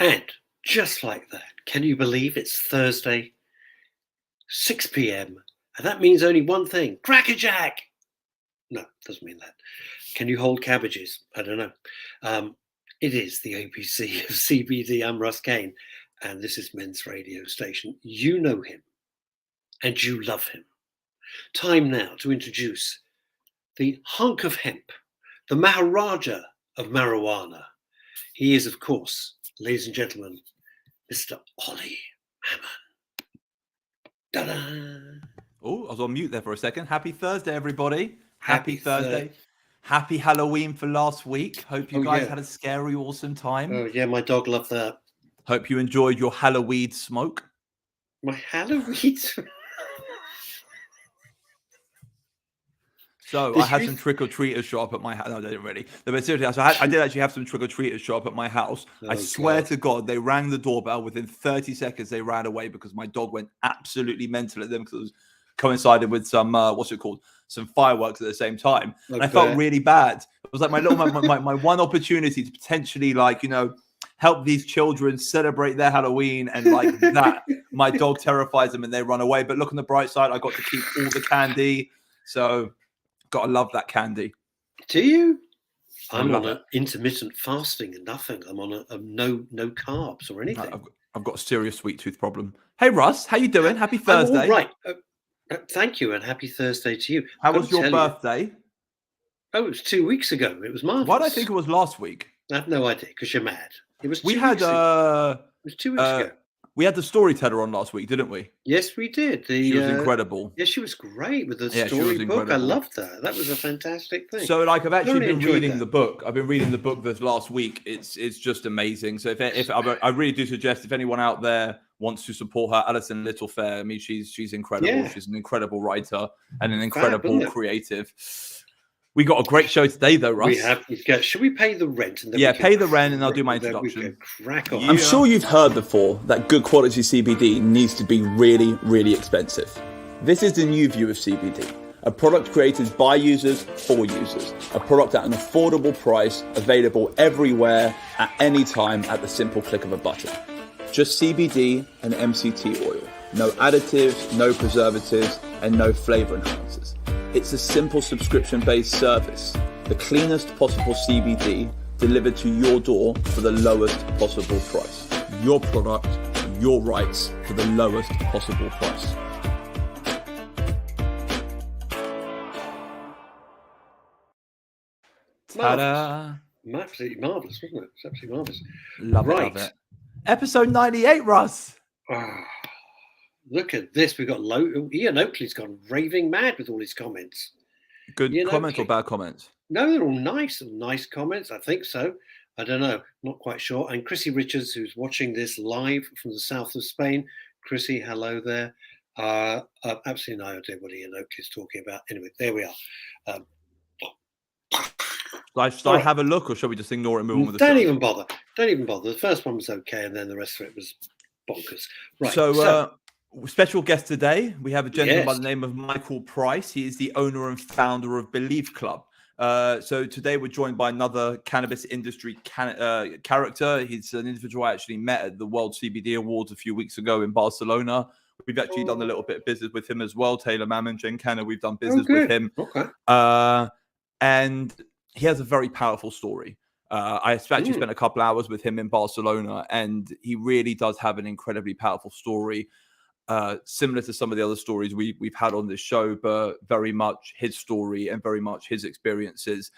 And just like that, can you believe it's Thursday, 6 p.m., and that means only one thing, crackerjack! No, doesn't mean that. Can you hold cabbages? I don't know. It is the ABC of CBD. I'm Russ Kane, and this is Men's Radio Station. You know him, and you love him. Time now to introduce the Hunk of Hemp, the Maharaja of marijuana. He is, of course, ladies and gentlemen, Mr. Ollie Mammon. Ta-da! Oh, I was on mute there for a second. Happy Thursday, everybody. Happy Thursday. Happy Halloween for last week. Hope you guys had a scary, awesome time. Oh, yeah, my dog loved that. Hope you enjoyed your Halloween smoke. My Halloween smoke? So I had some trick-or-treaters show up at my house. No, I didn't really. But seriously, so I did actually have some trick-or-treaters show up at my house. I swear to God, they rang the doorbell. Within 30 seconds, they ran away because my dog went absolutely mental at them because it was coincided with some, some fireworks at the same time. Okay. And I felt really bad. It was like my one opportunity to potentially, help these children celebrate their Halloween, and like that, my dog terrifies them and they run away. But look on the bright side, I got to keep all the candy. So gotta love that candy. Do you? I'm on an intermittent fasting and nothing. I'm on a no carbs or anything. I've got a serious sweet tooth problem. Hey Russ, how you doing? Happy Thursday. All right. Thank you, and happy Thursday to you. How was your birthday? Oh, it was 2 weeks ago. It was marvelous. Why do I think it was last week? I have no idea because you're mad. It was. We had. It was 2 weeks ago. We had the storyteller on last week, didn't we? Yes, we did. She was incredible. Yeah, she was great with the storybook. I loved that. That was a fantastic thing. So, I've actually been reading the book. I've been reading the book this last week. It's just amazing. So, if I really do suggest, if anyone out there wants to support her, Alison Littlefair. I mean, she's incredible. Yeah. She's an incredible writer and an incredible creative. We got a great show today, though, Russ. We have. Should we pay the rent? And then pay the rent, and I'll do my introduction. Crack on. I'm sure you've heard before that good quality CBD needs to be really, really expensive. This is the new view of CBD. A product created by users for users. A product at an affordable price, available everywhere, at any time, at the simple click of a button. Just CBD and MCT oil. No additives, no preservatives, and no flavor enhancers. It's a simple subscription-based service. The cleanest possible CBD delivered to your door for the lowest possible price. Your product, your rights for the lowest possible price. Ta-da! Absolutely marvellous, wasn't it? It's absolutely marvellous. Love it. Episode 98, Russ. Look at this. We've got Ian Oakley's gone raving mad with all his comments. Good comments or bad comments? No, they're all nice comments. I think so. I don't know. Not quite sure. And Chrissy Richards, who's watching this live from the south of Spain. Chrissy, hello there. Absolutely no idea what Ian Oakley's talking about. Anyway, there we are. Should I have a look, or shall we just ignore it and move on with the show? Don't even bother. The first one was okay, and then the rest of it was bonkers. Right. So special guest today, we have a gentleman by the name of Michael Price. He is the owner and founder of Belief Club. So today we're joined by another cannabis industry character. He's an individual I actually met at the World CBD Awards a few weeks ago in Barcelona. We've actually done a little bit of business with him as well. Taylor Mammon, Jen Canner, we've done business with him. Okay. And he has a very powerful story. I actually spent a couple hours with him in Barcelona, and he really does have an incredibly powerful story, similar to some of the other stories we've had on this show, but very much his story and very much his experiences.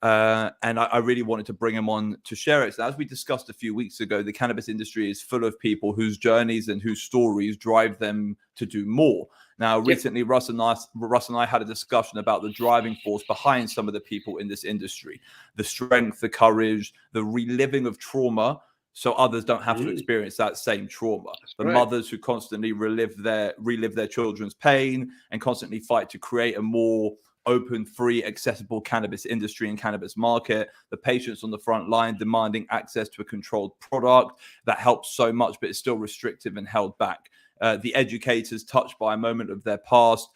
And I really wanted to bring him on to share it. So as we discussed a few weeks ago, the cannabis industry is full of people whose journeys and whose stories drive them to do more. Now, recently, Russ and I had a discussion about the driving force behind some of the people in this industry, the strength, the courage, the reliving of trauma, so others don't have to experience that same trauma. The mothers who constantly relive their children's pain and constantly fight to create a more open, free, accessible cannabis industry and cannabis market. The patients on the front line demanding access to a controlled product that helps so much, but is still restrictive and held back. The educators touched by a moment of their past,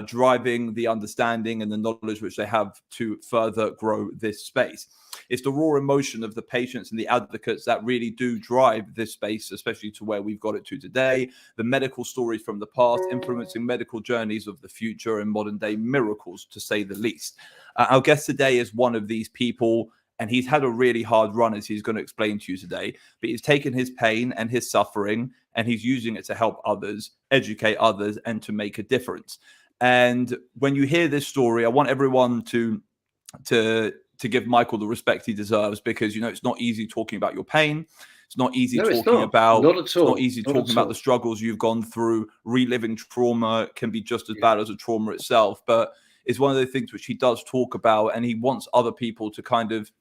driving the understanding and the knowledge which they have to further grow this space. It's the raw emotion of the patients and the advocates that really do drive this space, especially to where we've got it to today. The medical stories from the past, influencing medical journeys of the future, and modern day miracles, to say the least. Our guest today is one of these people, and he's had a really hard run, as he's going to explain to you today. But he's taken his pain and his suffering, and he's using it to help others, educate others, and to make a difference. And when you hear this story, I want everyone to give Michael the respect he deserves, because, you know, it's not easy talking about your pain. It's not easy talking about, not at all. It's not easy talking about the struggles you've gone through. Reliving trauma can be just as bad as a trauma itself, but it's one of the things which he does talk about, and he wants other people to kind of,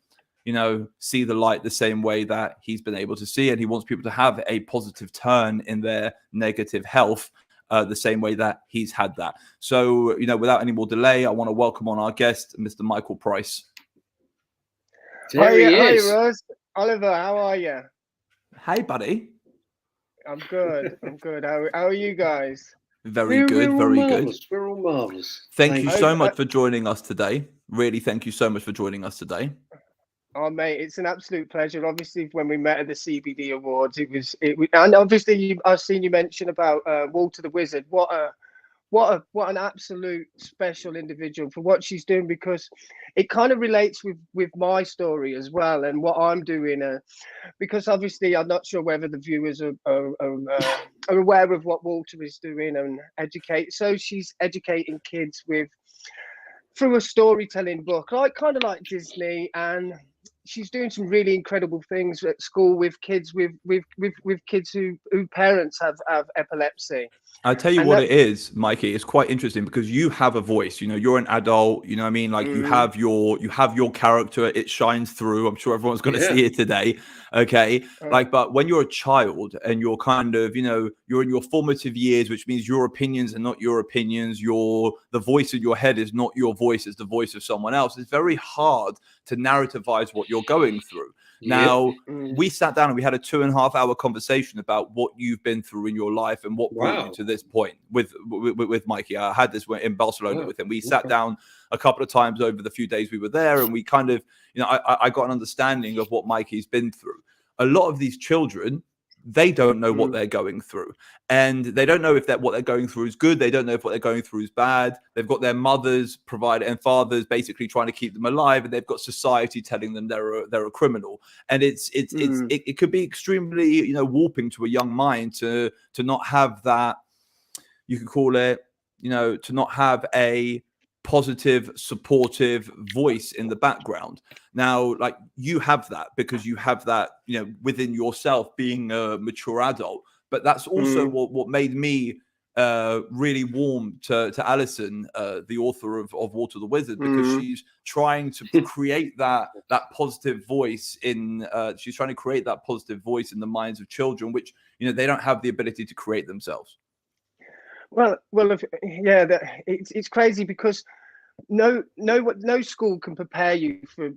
you know, see the light the same way that he's been able to see, and he wants people to have a positive turn in their negative health, the same way that he's had that. So, you know, without any more delay, I want to welcome on our guest, Mr. Michael Price. There he is. Hi, Russ. Oliver, how are you? Hey, buddy. I'm good. I'm good. How are you guys? Very good. Very good. We're all marvelous. Thank you so much for joining us today. Really, thank you so much for joining us today. Oh, mate, it's an absolute pleasure. Obviously, when we met at the CBD Awards, it was, and obviously, I've seen you mention about Walter the Wizard. What an absolute special individual for what she's doing, because it kind of relates with my story as well, and what I'm doing. Because obviously, I'm not sure whether the viewers are aware of what Walter is doing and educate. So she's educating kids through a storytelling book, kind of like Disney, and she's doing some really incredible things at school with kids with kids who parents have epilepsy. I'll tell you what it is, Mikey. It's quite interesting because you have a voice. You know, you're an adult. You know what I mean? Like you have your character. It shines through. I'm sure everyone's going to see it today. Okay. Like, but when you're a child and you're kind of, you know, you're in your formative years, which means your opinions are not your opinions. The voice in your head is not your voice. It's the voice of someone else. It's very hard to narrativize what you're going through. Now, we sat down and we had a 2.5 hour conversation about what you've been through in your life and what brought you to this point with Mikey. I had this in Barcelona with him. We sat down a couple of times over the few days we were there, and we kind of, you know, I got an understanding of what Mikey's been through. A lot of these children, they don't know what they're going through, and they don't know if what they're going through is good. They don't know if what they're going through is bad. They've got their mothers and fathers basically trying to keep them alive, and they've got society telling them they're a criminal. And it could be extremely, you know, warping to a young mind to not have that, you could call it, you know, to not have a positive, supportive voice in the background. Now, like, you have that because you have that, you know, within yourself, being a mature adult. But that's also what made me really warm to Alison, the author of Walter the Wizard, because she's trying to create that positive voice she's trying to create that positive voice in the minds of children, which, you know, they don't have the ability to create themselves. Well, it's crazy because no school can prepare you for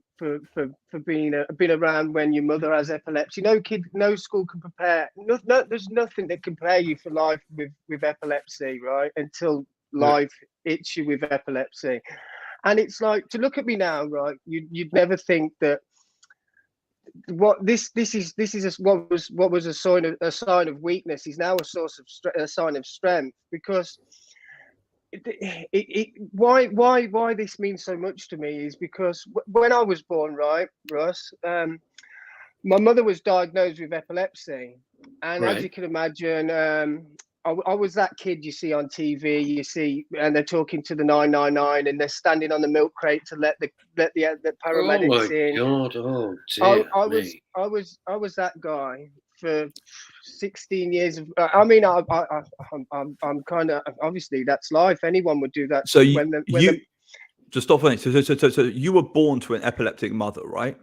being around when your mother has epilepsy. No school can prepare. No, there's nothing that can prepare you for life with epilepsy, right? Until life hits you with epilepsy, and it's like, to look at me now, right? You'd never think that. What this is what was a sign of weakness is now a sign of strength, because why this means so much to me is because when I was born, right, Russ, my mother was diagnosed with epilepsy, and as you can imagine, I was that kid you see on TV, and they're talking to the 999, and they're standing on the milk crate to let the paramedics in. Oh my God! I was that guy for 16 years. I'm kind of, obviously that's life. Anyone would do that. So just stop funny. So you were born to an epileptic mother, right?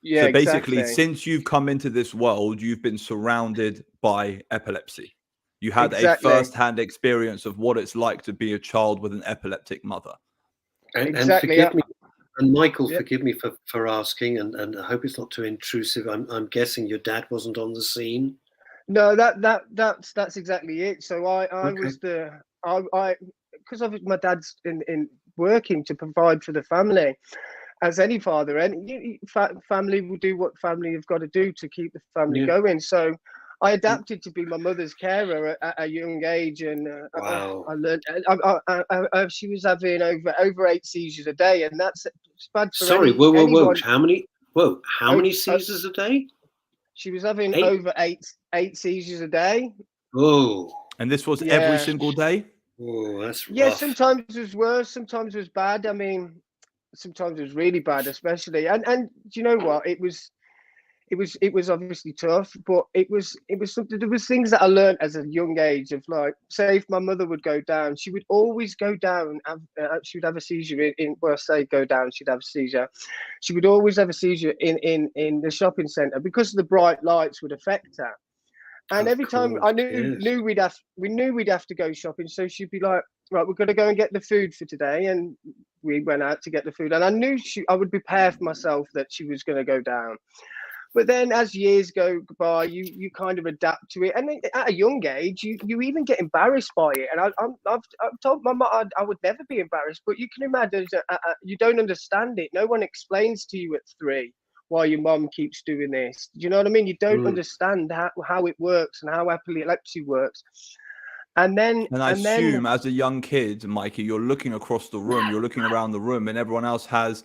Yeah. So basically, exactly. Since you've come into this world, you've been surrounded by epilepsy. You had a first-hand experience of what it's like to be a child with an epileptic mother. And forgive me, and Michael, forgive me for asking, and I hope it's not too intrusive. I'm guessing your dad wasn't on the scene. No, that's exactly it. So I because of my dad's in working to provide for the family, as any father, and family will do what family have got to do to keep the family going. So I adapted to be my mother's carer at a young age, and Wow. I learned. She was having over 8 seizures a day, and that's bad for Sorry, anyone. whoa. How many seizures a day? She was having 8? over eight seizures a day. Oh. And this was every single day? Oh, that's rough. Yeah, sometimes it was worse, sometimes it was bad. I mean, sometimes it was really bad, especially. And do you know what? It was obviously tough, but it was something. There was things that I learned as a young age of, like, say if my mother would go down, she would always go down. She would have a seizure in well, say go down, she'd have a seizure. She would always have a seizure in the shopping centre because the bright lights would affect her. And every time I knew we'd have to go shopping, so she'd be like, right, we're going to go and get the food for today, and we went out to get the food, and I knew I would prepare for myself that she was going to go down. But then as years go by, you kind of adapt to it, and at a young age, you even get embarrassed by it. And I've told my mum I would never be embarrassed, but you can imagine you don't understand it. No one explains to you at 3 why your mum keeps doing this. Do you know what I mean? You don't understand how it works and how epilepsy works. And I assume as a young kid, Mikey, you're looking across the room, you're looking around the room, and everyone else has,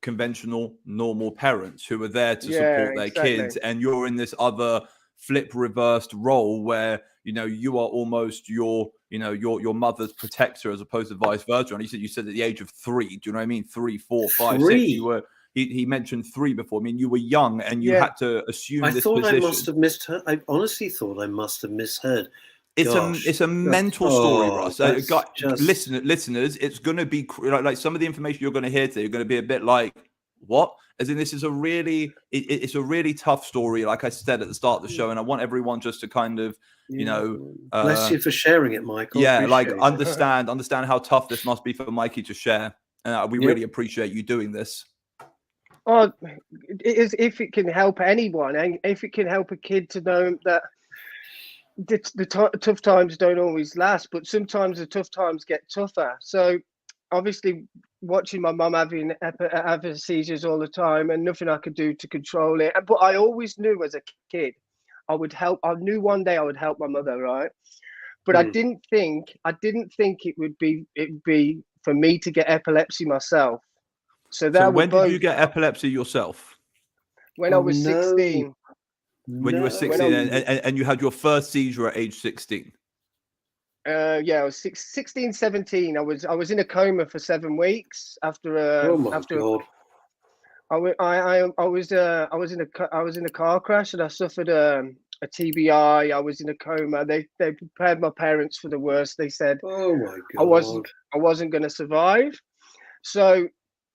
conventional, normal parents who are there to support their kids, and you're in this other flip reversed role where you are almost your mother's protector as opposed to vice versa. And you said at the age of 3, do you know what I mean? 3, 4, 5, 6. You were. He mentioned 3 before. I mean, you were young and you had to assume this position. I must have misheard. I honestly thought I must have misheard. It's a mental story, Russ. Listeners, it's going to be like some of the information you're going to hear today. You're going to be a bit like, what? As in, this is it's a really tough story, like I said at the start of the show, and I want everyone just to kind of, bless you for sharing it, Michael. Yeah, like understand how tough this must be for Mikey to share. We really appreciate you doing this. Oh, if it can help anyone, and if it can help a kid to know that the tough times don't always last, but sometimes the tough times get tougher. So obviously watching my mum having seizures all the time and nothing I could do to control it. But I always knew as a kid I would help. I knew one day I would help my mother, right? But I didn't think it would be for me to get epilepsy myself. So when did you get epilepsy yourself? When I was 16. When you were 16 and you had your first seizure at age 16? I was 16, 17. I was in a coma for 7 weeks after God. I was in a car crash and I suffered a TBI. I was in a coma. They prepared my parents for the worst. They said, "Oh my God, I wasn't going to survive." So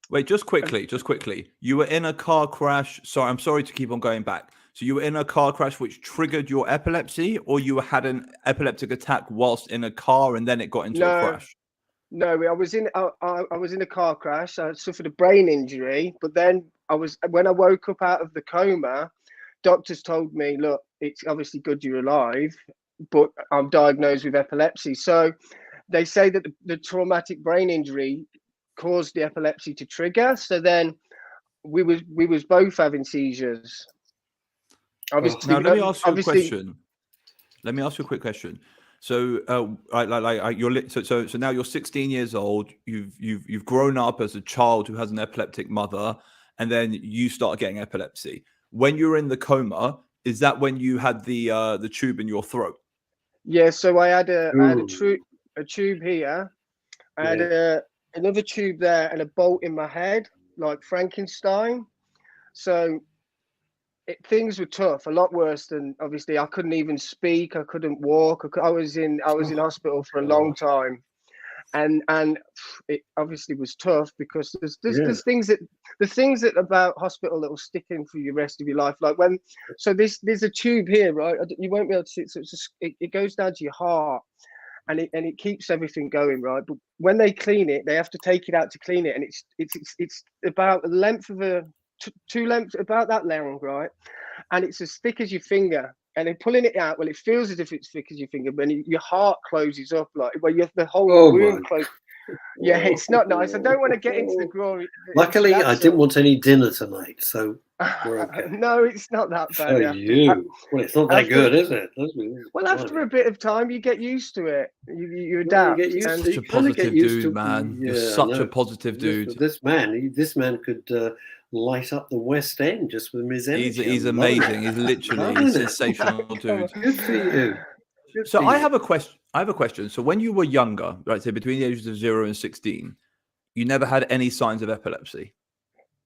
wait, just quickly. You were in a car crash. Sorry, I'm sorry to keep on going back. So you were in a car crash which triggered your epilepsy, or you had an epileptic attack whilst in a car and then it got into a crash? No, I was in a car crash. I suffered a brain injury, but then when I woke up out of the coma, doctors told me, look, it's obviously good you're alive, but I'm diagnosed with epilepsy. So they say that the traumatic brain injury caused the epilepsy to trigger. So then we was both having seizures. Obviously, now let me ask you a question. Let me ask you a quick question. So, so now you're 16 years old. You've grown up as a child who has an epileptic mother, and then you start getting epilepsy. When you're in the coma, is that when you had the tube in your throat? Yeah. So I had a tube here. I had another tube there and a bolt in my head, like Frankenstein. So things were tough, a lot worse than, obviously I couldn't even speak, I couldn't walk. I was in hospital for a long time, and it obviously was tough because there's things that about hospital that will stick in for the rest of your life. Like there's a tube here, right? You won't be able to see it, so it goes down to your heart. And it keeps everything going, right? But when they clean it, they have to take it out to clean it, and it's about the length of two lengths, about that long, right? And it's as thick as your finger. and then pulling it out. Well, it feels as if it's thick as your finger, but your heart closes up like the whole wound closes. Yeah, it's not nice. I don't want to get into the glory. Luckily, I didn't want any dinner tonight, so we're okay. No, it's not that bad. Well, it's not that good, is it? Well, after a bit of time, you get used to it. You adapt. You're such a positive dude, man. You're such a positive dude. This man could light up the West End just with his energy. He's amazing. He's literally a sensational dude. Good for you. So I have a question. So when you were younger, right, so between the ages of 0 and 16, you never had any signs of epilepsy?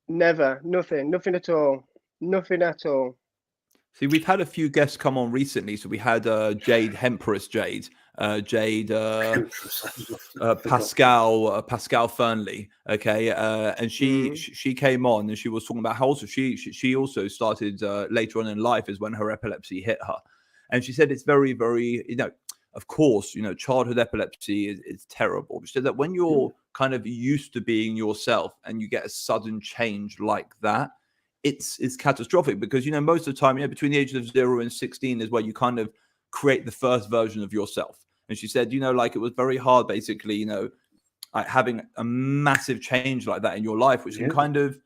Never. Nothing at all. Nothing at all. See, we've had a few guests come on recently. So we had Jade Hempress, Pascal Fernley, okay, and she came on and she was talking about how also she also started later on in life is when her epilepsy hit her. And she said it's very, very, of course, childhood epilepsy is terrible. She said that when you're kind of used to being yourself and you get a sudden change like that, it's catastrophic because, most of the time, between the ages of 0 and 16 is where you kind of create the first version of yourself. And she said, like it was very hard, basically, like having a massive change like that in your life, which can kind of,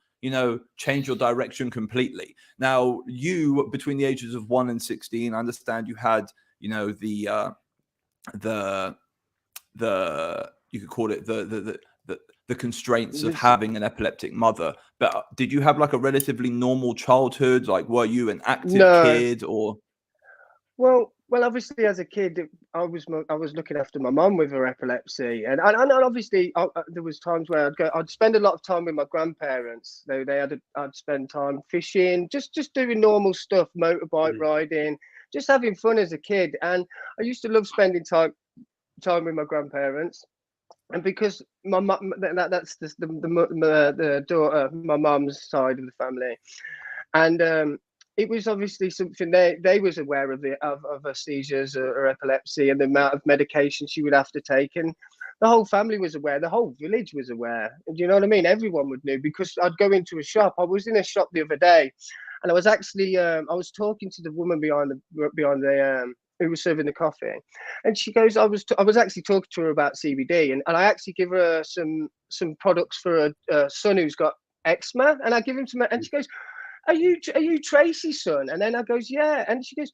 change your direction completely. Now, you, between the ages of 1 and 16, I understand you had, the you could call it the constraints of having an epileptic mother. But did you have like a relatively normal childhood? Like, were you an active kid or? Well, obviously, as a kid, I was looking after my mum with her epilepsy, and obviously there was times where I'd spend a lot of time with my grandparents. I'd spend time fishing, just doing normal stuff, motorbike riding, just having fun as a kid. And I used to love spending time with my grandparents, and because my mum, that's the daughter, my mum's side of the family, and it was obviously something they was aware of her seizures or epilepsy and the amount of medication she would have to take, and the whole family was aware. The whole village was aware. Do you know what I mean? Everyone would know because I'd go into a shop. I was in a shop the other day, and I was actually I was talking to the woman behind the who was serving the coffee, and she goes, I was actually talking to her about CBD, and I actually give her some products for a son who's got eczema, and I give him some, and she goes, Are you Tracy's son? And then I goes, yeah. And she goes,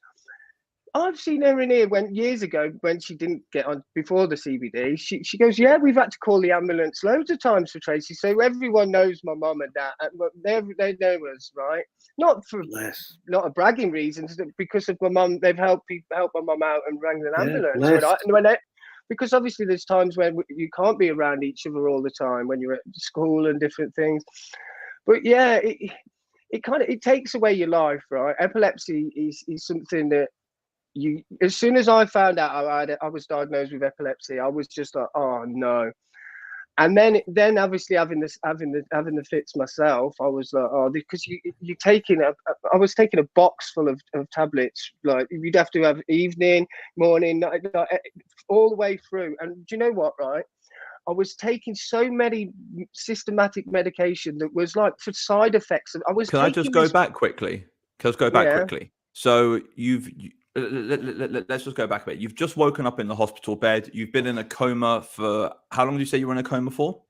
I've seen her in here years ago when she didn't get on before the CBD. She goes, yeah, we've had to call the ambulance loads of times for Tracy. So everyone knows my mum and dad. They know us, right? Not a bragging reason, because of my mum. They've helped my mum out and rang an ambulance. Right? Because obviously there's times when you can't be around each other all the time when you're at school and different things. But yeah, it takes away your life, right? Epilepsy is something that as soon as I found out I was diagnosed with epilepsy, I was just like, oh no. And then obviously having the fits myself, I was like, oh, because I was taking a box full of tablets. Like you'd have to have evening, morning, night, all the way through. And do you know what, right? I was taking so many systematic medication that was like for side effects. Can I just go back quickly? So let's just go back a bit. You've just woken up in the hospital bed. You've been in a coma for how long did you say you were in a coma for?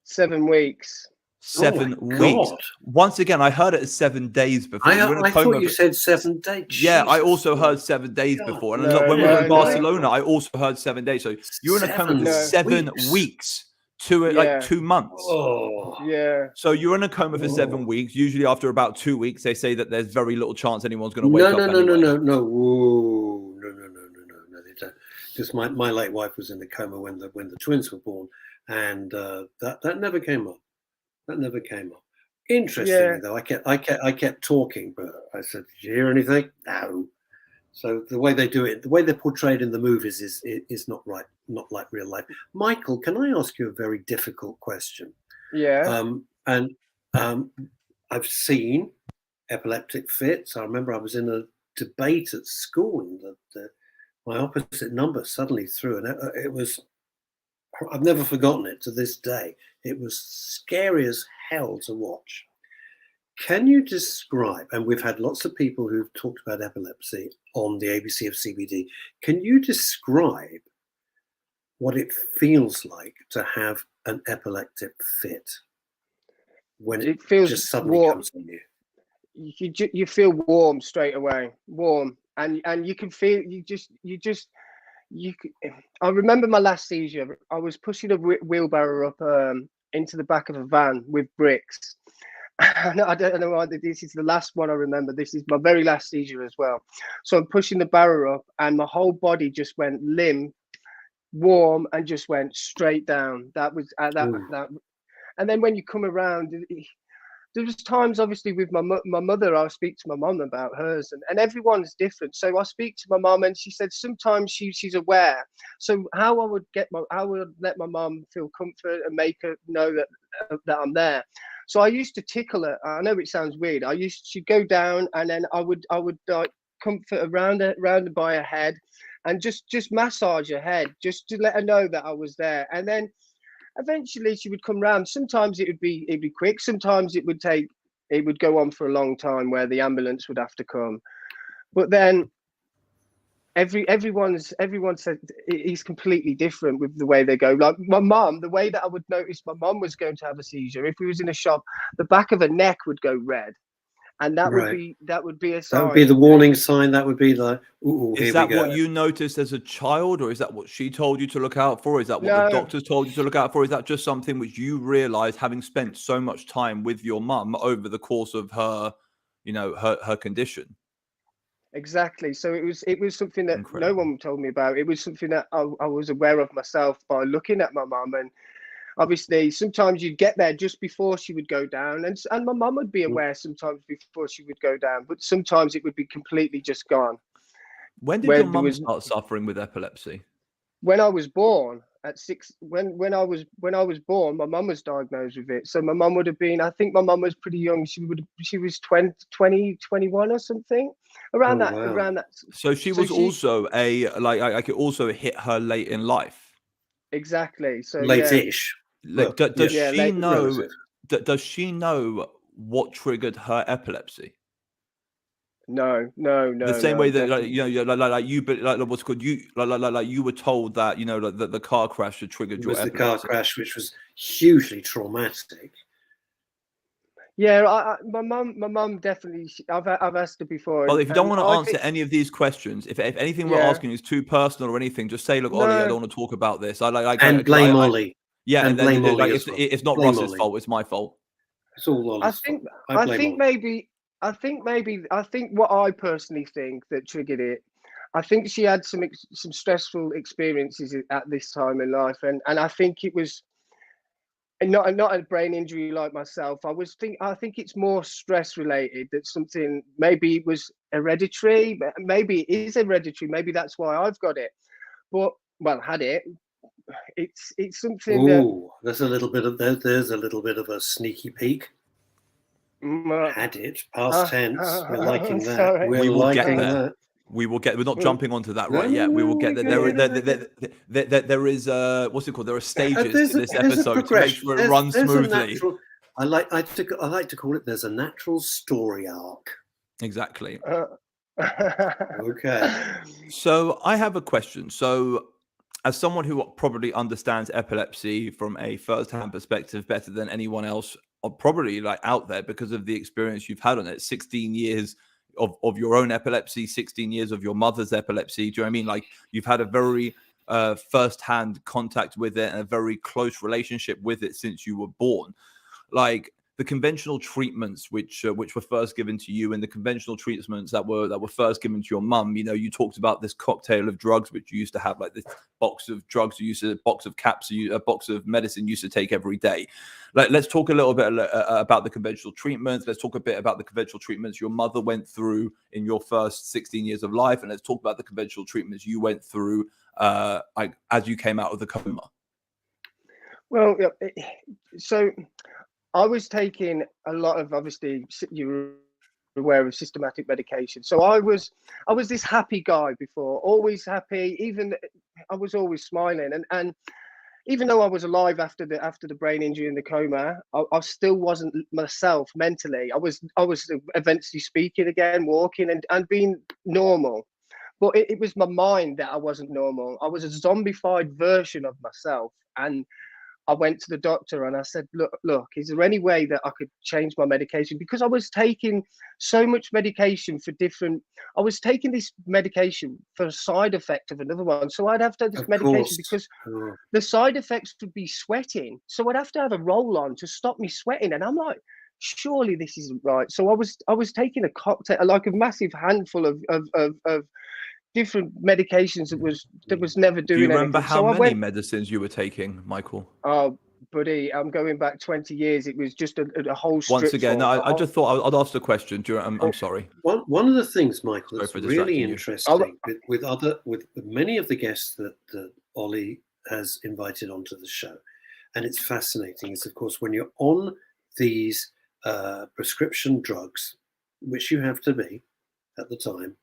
7 weeks. 7 weeks. God. Once again, I heard it as 7 days before. I thought you said 7 days. Yeah, I also heard 7 days before. And when we were in Barcelona, I also heard 7 days. So you were in a coma for 7 weeks to like 2 months. Oh, yeah. So you're in a coma for 7 weeks. Usually after about 2 weeks, they say that there's very little chance anyone's going to wake up. No. Whoa. No, they don't. Because my late wife was in the coma when the twins were born, and that never came up. Interestingly, though, I kept talking, but I said, "Did you hear anything?" No. So the way they do it, the way they're portrayed in the movies is not right, not like real life. Michael, can I ask you a very difficult question? Yeah. I've seen epileptic fits. I remember I was in a debate at school, and my opposite number suddenly threw, and it was. I've never forgotten it to this day. It was scary as hell to watch. Can you describe, and we've had lots of people who've talked about epilepsy on the ABC of CBD, can you describe what it feels like to have an epileptic fit when it feels just suddenly warm. comes on you? You feel warm straight away, warm, and you can feel I remember my last seizure. I was pushing a wheelbarrow up into the back of a van with bricks. I don't know why this is the last one I remember. This is my very last seizure as well. So I'm pushing the barrow up, and my whole body just went limp, warm, and just went straight down. That was that. And then when you come around, there was times, obviously, with my mother, I'll speak to my mum about hers, and everyone's different. So I speak to my mum, and she said sometimes she's aware. So how I would let my mum feel comfort and make her know that I'm there. So I used to tickle her. I know it sounds weird. She'd go down, and then I would like comfort around by her head, and just massage her head, just to let her know that I was there. And then eventually she would come round. Sometimes it'd be quick. Sometimes it would go on for a long time where the ambulance would have to come. But then everyone said it's completely different with the way they go. Like my mum, the way that I would notice my mum was going to have a seizure, if we was in a shop, the back of her neck would go red. And that would be a sign. That would be the warning sign. That would be like, ooh, here we go. Is that what you noticed as a child, or is that what she told you to look out for? Is that what the doctors told you to look out for? Is that just something which you realized, having spent so much time with your mum over the course of her, her condition? Exactly. So it was something that no one told me about. It was something that I was aware of myself by looking at my mum. And obviously, sometimes you'd get there just before she would go down, and my mum would be aware sometimes before she would go down, but sometimes it would be completely just gone. When did your mum start suffering with epilepsy? When I was born at 6. When I was born, my mum was diagnosed with it. So my mum would have been. I think my mum was pretty young. She was 20, 21 or something around that. Wow. Around that. So she was also it also hit her late in life. Exactly. So late-ish. Like, does she know? Does she know what triggered her epilepsy? No. The same way that what's called you were told that that the car crash had triggered your epilepsy. It was the car crash, which was hugely traumatic. Yeah, my mum definitely. I've asked her before. Well, if you don't want to answer any of these questions, if anything we're asking is too personal or anything, just say, "Look, Ollie, I don't want to talk about this." Blame Ollie. Yeah, and blame then Ollie. It's not Russ's fault; it's my fault. It's all Ollie's fault. I think what I personally think that triggered it. I think she had some stressful experiences at this time in life, and I think it was. Not a brain injury like myself. I think it's more stress related. That something maybe it was hereditary. Maybe it is hereditary. Maybe that's why I've got it. But had it. It's something. There's a little bit of a sneaky peek. Had it, past tense. We're liking that. Sorry. We will get there. We will get. We're not jumping onto that right yet. We will get there. There is what's it called? There are stages to this episode to make sure it runs smoothly. I like to call it. There's a natural story arc. Exactly. Okay. So I have a question. So, as someone who probably understands epilepsy from a first-hand perspective better than anyone else, probably out there because of the experience you've had on it, 16 years. Of your own epilepsy, 16 years of your mother's epilepsy. Do you know what I mean? Like, you've had a very first-hand contact with it and a very close relationship with it since you were born. Like, the conventional treatments which were first given to you and the conventional treatments that were first given to your mum, you talked about this cocktail of drugs which you used to have, like this box of drugs a box of capsules, a box of medicine you used to take every day. Let's talk a little bit about the conventional treatments. Let's talk a bit about the conventional treatments your mother went through in your first 16 years of life, and let's talk about the conventional treatments you went through as you came out of the coma. Well, so I was taking a lot of, obviously, you were aware of systematic medication. So I was this happy guy before, always happy. Even I was always smiling, and even though I was alive after the brain injury and the coma, I still wasn't myself mentally. I was eventually speaking again, walking and being normal. But it was my mind that I wasn't normal. I was a zombified version of myself. And I went to the doctor and I said, look, is there any way that I could change my medication? Because I was taking so much medication for I was taking this medication for a side effect of another one. So I'd have to have this medication because the side effects would be sweating. So I'd have to have a roll on to stop me sweating. And I'm like, surely this isn't right. So I was taking a cocktail, like a massive handful of different medications that was never doing anything. Do you remember how so many medicines you were taking, Michael? Oh, buddy, I'm going back 20 years. It was just a whole strip. Once again, no, I just thought I'd ask the question. I'm sorry. One of the things, Michael, that's really interesting with many of the guests that Ollie has invited onto the show, and it's fascinating, is of course when you're on these prescription drugs, which you have to be at the time,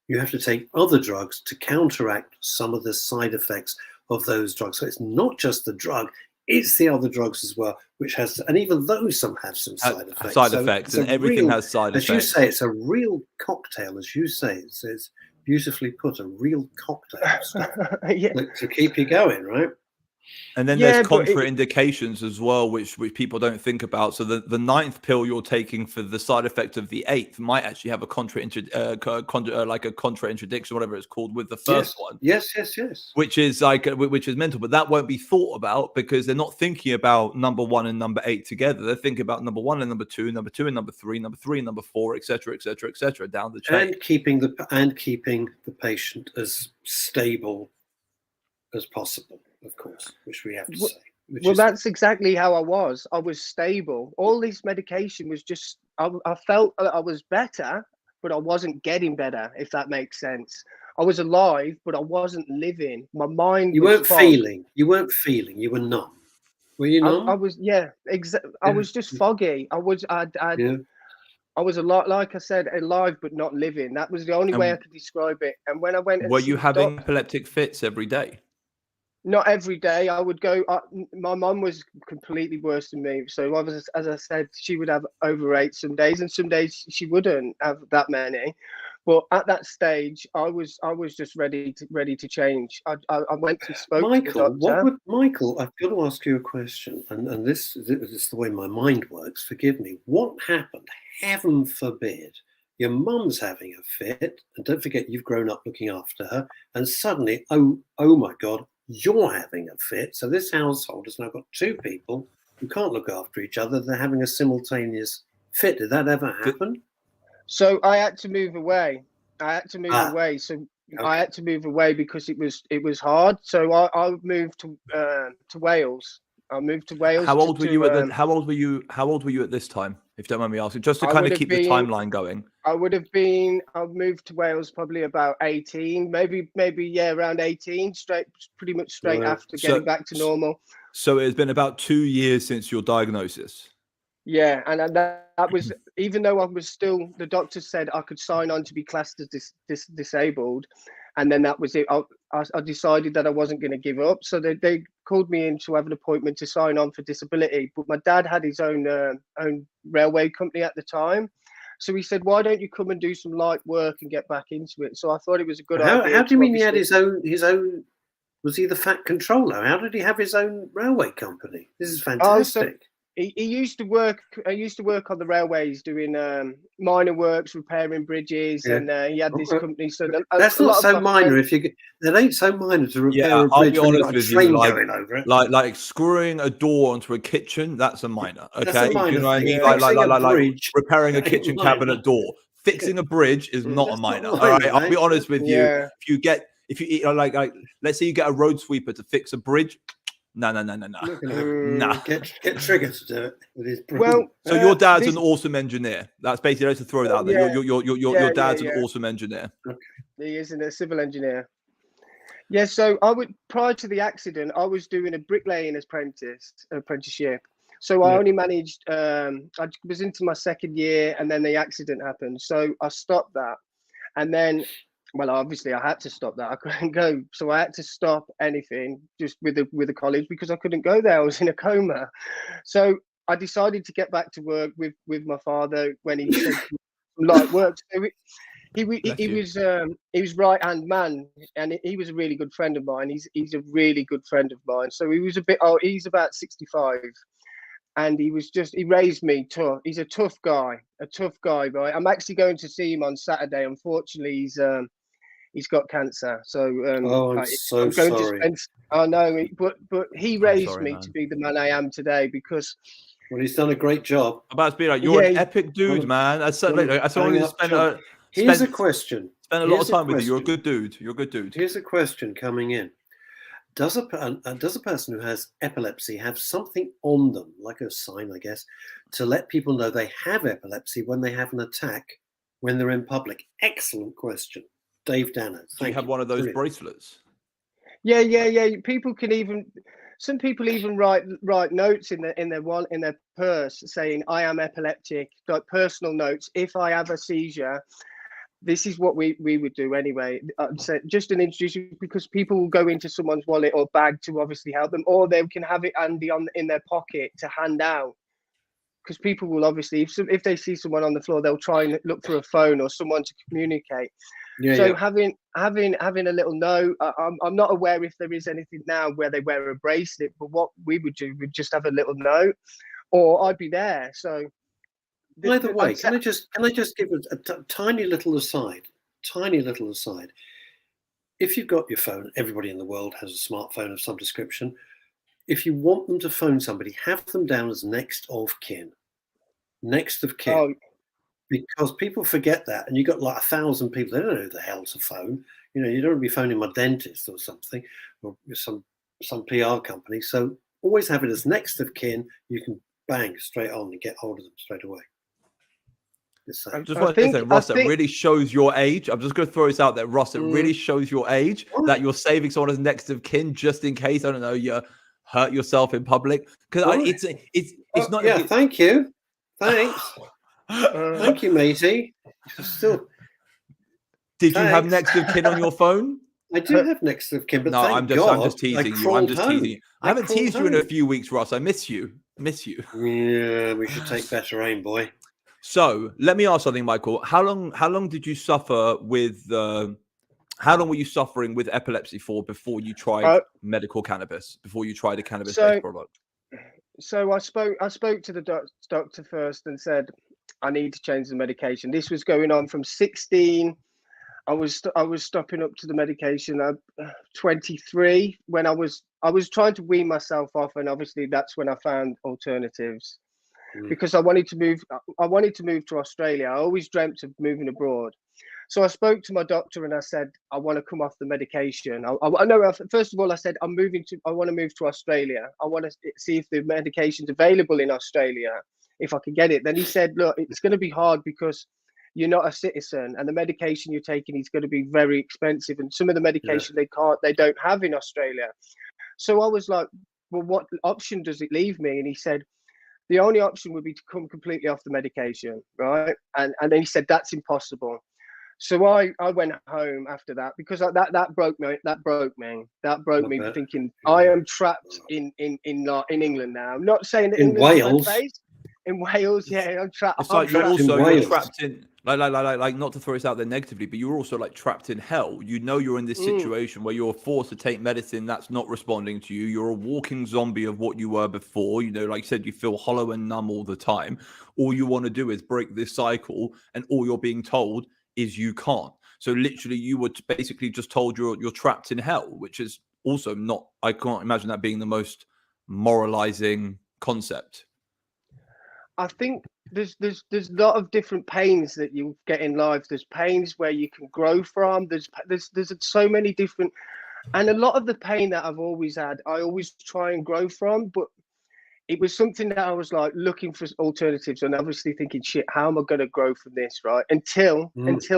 you have to take other drugs to counteract some of the side effects of those drugs. So it's not just the drug, it's the other drugs as well, which has, and even those some have some side effects. Side effects, and everything has side effects. As you say, it's a real cocktail, as you say. It's beautifully put, a real cocktail of stuff to keep you going, right? And then there's contraindications as well, which people don't think about. So the 9th pill you're taking for the side effect of the 8th might actually have a contraindication, whatever it's called, with the first one. Yes. Which is mental, but that won't be thought about because they're not thinking about number 1 and number 8 together. They're thinking about number 1 and number 2, number 2 and number 3, number 3 and number 4, etc., down the chain. And keeping the patient as stable as possible, of course, which we have to say. Well, that's exactly how I was. I was stable. All this medication was just, I felt I was better, but I wasn't getting better, if that makes sense. I was alive, but I wasn't living. My mind was feeling. You weren't feeling. You were numb. Were you numb? I was, I was just foggy. I was a lot, like I said, alive, but not living. That was the only way I could describe it. And when I went, were you having epileptic fits every day? Not every day. I would go. My mum was completely worse than me. So as I said, she would have over 8 some days, and some days she wouldn't have that many. But at that stage, I was just ready to change. I went and spoke to the doctor. Michael, I've got to ask you a question, and this is the way my mind works. Forgive me. What happened? Heaven forbid. Your mum's having a fit, and don't forget you've grown up looking after her, and suddenly, oh my God, you're having a fit. So this household has now got 2 people who can't look after each other. They're having a simultaneous fit. Did that ever happen? So I had to move away. So I had to move away because it was hard. So I moved to Wales. I moved to Wales. How old were you at this time? If you don't mind me asking, just to kind of keep the timeline going. I moved to Wales probably about 18, maybe around 18, pretty much straight after getting back to normal. So it's been about 2 years since your diagnosis. Yeah, and that was, even though I was still, the doctor said I could sign on to be classed as disabled, and then that was it. I decided that I wasn't going to give up, so they called me in to have an appointment to sign on for disability. But my dad had his own railway company at the time, so he said, "Why don't you come and do some light work and get back into it?" So I thought it was a good idea. How do you mean he had his own? Was he the fat controller? How did he have his own railway company? This is fantastic. He used to work. I used to work on the railways doing minor works, repairing bridges, and he had this company. So that's not so minor. That ain't so minor to repair a bridge when you've got a train going over it. Like screwing a door onto a kitchen. That's a minor. Okay, that's a minor, you know what I mean? Like repairing a kitchen cabinet door. Fixing a bridge is not a minor. All right, I'll be honest with you. If you eat like let's say you get a road sweeper to fix a bridge. No. Get Trigger to do it with his broom. Well, so your dad's an awesome engineer. That's basically, let's throw it out there. Your dad's an awesome engineer. Okay. He is a civil engineer. Yeah. So prior to the accident, I was doing a bricklaying apprenticeship. So I only managed. I was into my 2nd year, and then the accident happened. So I stopped that, and then well, obviously I had to stop that. I couldn't go, so I had to stop anything just with the college because I couldn't go there. I was in a coma, so I decided to get back to work with my father when he said light work. So he was right hand man, and he was a really good friend of mine. He's a really good friend of mine. So he was a bit. Oh, he's about 65. And he raised me tough. He's a tough guy, right? I'm actually going to see him on Saturday. Unfortunately, he's got cancer. So I'm so I'm going sorry. to spend. I know, but he raised sorry, me man. to be the man I am today because. Well, he's done a great job. About to be like, you're an Yeah, epic dude, man. As someone who's Here's a question. Spent a lot of time with you. You're a good dude. You're a good dude. Here's a question coming in. Does a person who has epilepsy have something on them, like a sign, I guess, to let people know they have epilepsy when they have an attack when they're in public? Excellent question. Dave Danner. Do you have one of those Brilliant. bracelets? Yeah. Some people even write notes in their purse saying I am epileptic, like personal notes. If I have a seizure, this is what we would do anyway. So just an introduction, because people will go into someone's wallet or bag to obviously help them, or they can have it handy in their pocket to hand out. Because people will obviously, if they see someone on the floor, they'll try and look for a phone or someone to communicate. Having a little note. I'm not aware if there is anything now where they wear a bracelet, but what we would do, we'd just have a little note, or I'd be there. So. By the way, can I just give a tiny little aside? If you've got your phone, everybody in the world has a smartphone of some description. If you want them to phone somebody, have them down as next of kin. Oh. Because people forget that, and you've got like 1,000 people. They don't know who the hell to phone. You know, you don't want to be phoning my dentist or something, or some PR company. So always have it as next of kin. You can bang straight on and get hold of them straight away. Just want to say, Russ, that really shows your age. I'm just going to throw this out there, Russ. It really shows your age that you're saving someone as next of kin just in case, I don't know, you hurt yourself in public. Because it's not. Yeah, thank you. Thanks. Thank you, matey. Did you have next of kin on your phone? I do have next of kin, but no, I'm just teasing you. I'm just teasing you. I haven't teased you in a few weeks, Russ. I miss you. Yeah, we should take better aim, boy. So let me ask something, Michael. How long did you suffer with? How long were you suffering with epilepsy for before you tried medical cannabis? Before you tried a cannabis-based product? So I spoke to the doctor first and said I need to change the medication. This was going on from 16. I was stopping up to the medication at 23 when I was trying to wean myself off, and obviously that's when I found alternatives. Because I wanted to move to Australia. I always dreamt of moving abroad. So I spoke to my doctor and I said, I want to come off the medication. I know, first of all, I said, I want to move to Australia. I want to see if the medication's available in Australia, if I can get it. Then he said, look, it's going to be hard because you're not a citizen and the medication you're taking is going to be very expensive. And some of the medication they don't have in Australia. So I was like, well, what option does it leave me? And he said, the only option would be to come completely off the medication, right? And then he said, that's impossible. So I went home after that because that broke me. That broke me thinking I am trapped in England now. I'm not saying that in Wales. In Wales, yeah, I'm trapped. It's like you're trapped in like not to throw this out there negatively, but you're also like trapped in hell. You know you're in this situation where you're forced to take medicine that's not responding to you. You're a walking zombie of what you were before. You know, like you said, you feel hollow and numb all the time. All you want to do is break this cycle, and all you're being told is you can't. So literally you were basically just told you're trapped in hell, which is also not, I can't imagine that being the most moralizing concept. I think there's a lot of different pains that you get in life. There's pains where you can grow from. There's so many different, and a lot of the pain that I've always had, I always try and grow from. But it was something that I was like looking for alternatives and obviously thinking, shit, how am I going to grow from this, right? Until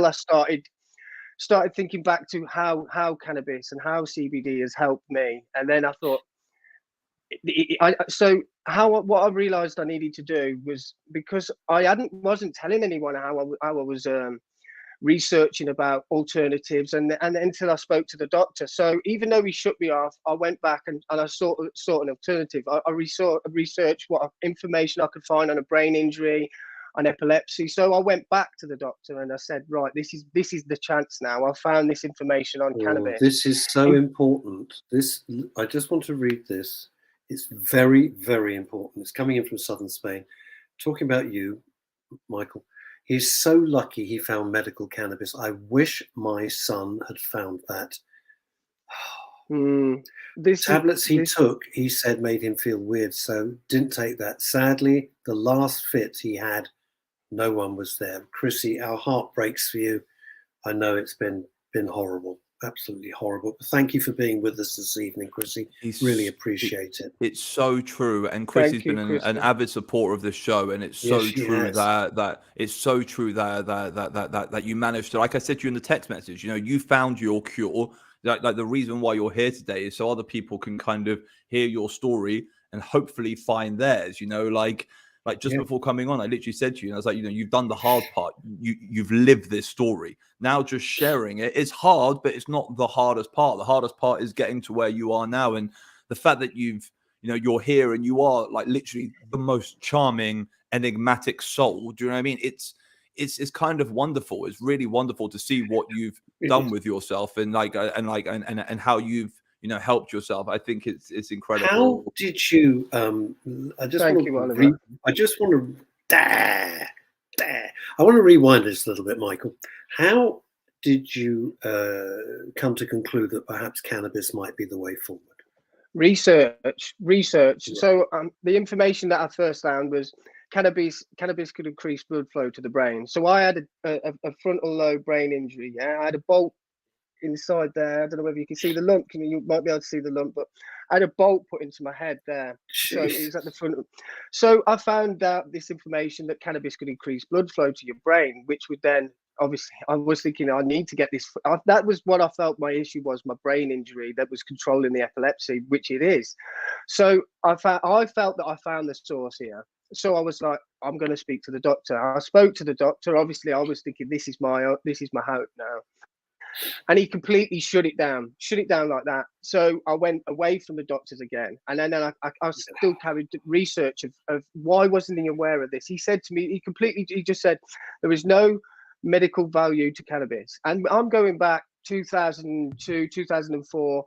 I started thinking back to how cannabis and how CBD has helped me, and then I thought. What I realized I needed to do was, because I wasn't telling anyone how I was researching about alternatives, and until I spoke to the doctor. So even though he shut me off, I went back and I sought an alternative. I researched what information I could find on a brain injury, on epilepsy. So I went back to the doctor and I said, right, this is the chance now. I found this information on cannabis. This is so important. I just want to read this. It's very, very important. It's coming in from southern Spain. Talking about you, Michael. He's so lucky he found medical cannabis. I wish my son had found that. Tablets he took, he said, made him feel weird, so didn't take that. Sadly, the last fit he had, no one was there. Chrissy, our heart breaks for you. I know it's been horrible, absolutely horrible. But thank you for being with us this evening, Chrissy. Really appreciate it. It's so true, and Chrissy's been an avid supporter of this show, and it's so true that it's so true that you managed to, like I said to you in the text message, you know, you found your cure. Like the reason why you're here today is so other people can kind of hear your story and hopefully find theirs. You know, like just before coming on, I literally said to you, and I was like, you know, you've done the hard part. You've lived this story. Now just sharing it is hard, but it's not the hardest part. The hardest part is getting to where you are now, and the fact that you're here and you are like literally the most charming, enigmatic soul. Do you know what I mean? It's kind of wonderful. It's really wonderful to see what you've done with yourself and how you've helped yourself. I think it's incredible. How did you? I just want to rewind this a little bit, Michael. How did you come to conclude that perhaps cannabis might be the way forward? Research. Yeah. So the information that I first found was cannabis could increase blood flow to the brain. So I had a frontal lobe brain injury. Yeah, I had a bolt inside there. I don't know whether you can see the lump. You might be able to see the lump, but I had a bolt put into my head there. Jeez. So it was at the front. So I found out this information that cannabis could increase blood flow to your brain, which would then, obviously, I was thinking I need to get this. That was what I felt my issue was, my brain injury that was controlling the epilepsy, which it is. So I felt that I found the source here. So I was like, I'm going to speak to the doctor. I spoke to the doctor. Obviously, I was thinking, this is my hope now. And he completely shut it down like that. So I went away from the doctors again. And then I still carried research of why wasn't he aware of this? He said to me, he just said there is no medical value to cannabis. And I'm going back 2002, 2004,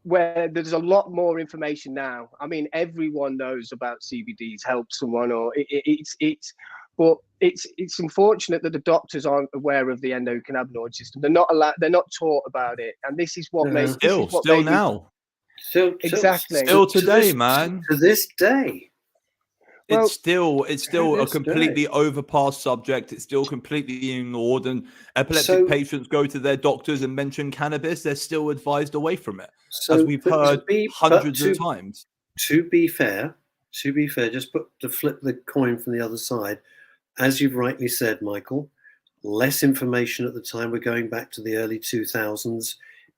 where there's a lot more information now. I mean, everyone knows about CBD's helped someone, or but it's unfortunate that the doctors aren't aware of the endocannabinoid system. They're not allowed. They're not taught about it, and this is what makes still today, man. To this day. Well, it's still a completely overpassed subject. It's still completely ignored, and epileptic patients go to their doctors and mention cannabis. They're still advised away from it, as we've heard hundreds of times. To be fair, just to flip the coin from the other side, as you've rightly said, Michael, less information at the time. We're going back to the early 2000s.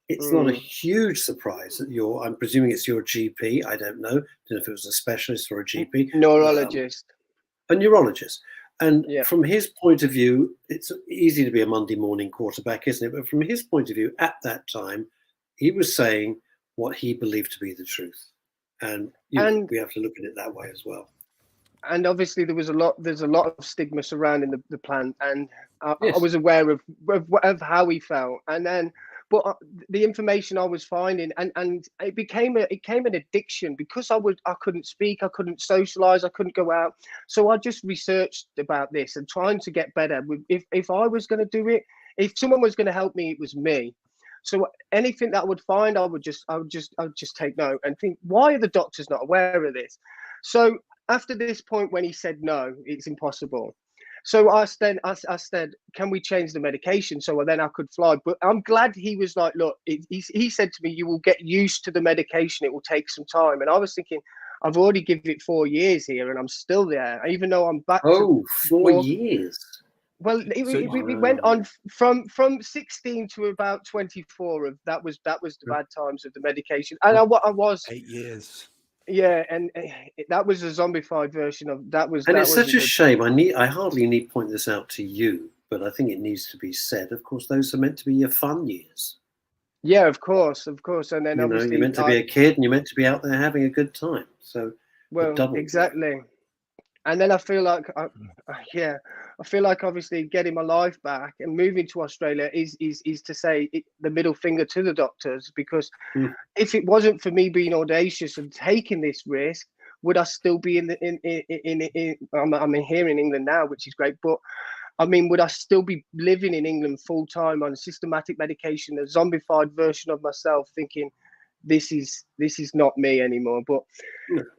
It's not a huge surprise that I'm presuming it's your GP. I don't know. If it was a specialist or a GP. Neurologist. A neurologist. And from his point of view, it's easy to be a Monday morning quarterback, isn't it? But from his point of view, at that time, he was saying what he believed to be the truth. And we have to look at it that way as well. And obviously there's a lot of stigma surrounding the plant. And I was aware of how he felt. And then, but the information I was finding, and it became an addiction because I couldn't speak, I couldn't socialize, I couldn't go out. So I just researched about this and trying to get better. If I was going to do it, if someone was going to help me, it was me. So anything that I would find, I would just take note and think, why are the doctors not aware of this? So after this point, when he said no, it's impossible. So I said, can we change the medication so then I could fly? But I'm glad he was like, look, he said to me, you will get used to the medication. It will take some time. And I was thinking, I've already given it 4 years here and I'm still there, even though I'm back. 4 years. Well, it went on from 16 to about 24. That was the bad times of the medication. And I was 8 years. Yeah, and that was a zombified version of that. And it's such a shame. I hardly need point this out to you, but I think it needs to be said. Of course, those are meant to be your fun years. Yeah, of course. And then obviously, you're meant to be a kid, and you're meant to be out there having a good time. So, exactly. And then I feel like, I feel like obviously getting my life back and moving to Australia is to say the middle finger to the doctors, because if it wasn't for me being audacious and taking this risk, would I still be I'm here in England now, which is great, but I mean, would I still be living in England full time on systematic medication, a zombified version of myself, thinking this is not me anymore? But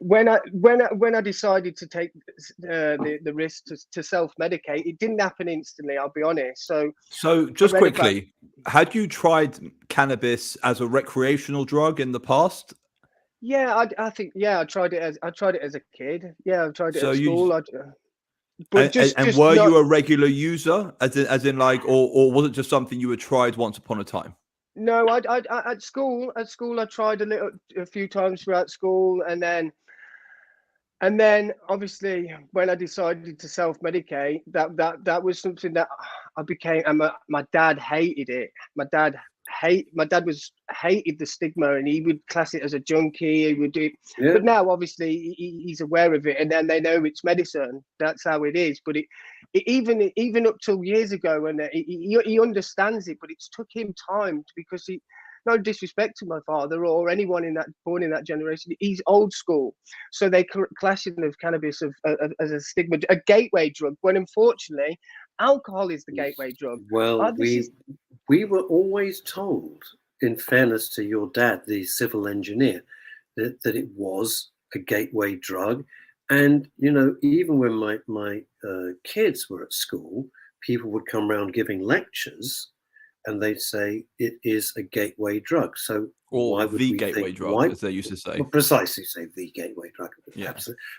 when I decided to take the risk to self-medicate, it didn't happen instantly, I'll be honest. So just quickly, had you tried cannabis as a recreational drug in the past? Yeah, I think I tried it as a kid. Yeah, I tried it at school. Were you a regular user, as in like, or was it just something you had tried once upon a time? No, I at school I tried a few times throughout school, and then obviously when I decided to self-medicate, that was something that I became. And my dad hated it. My dad hated the stigma, and he would class it as a junkie. He would do it. Yeah. But now obviously he's aware of it, and then they know it's medicine. That's how it is. But it even up till years ago, and he understands it, but it's took him time because he. No disrespect to my father or anyone born in that generation. He's old school, so they clash of cannabis as a stigma, a gateway drug. When unfortunately, alcohol is the gateway drug. Well, we were always told, in fairness to your dad, the civil engineer, that it was a gateway drug. And even when my kids were at school, people would come around giving lectures. And they'd say it is a gateway drug. So why would the gateway drug, as they used to say? Well, precisely, say the gateway drug. Yeah.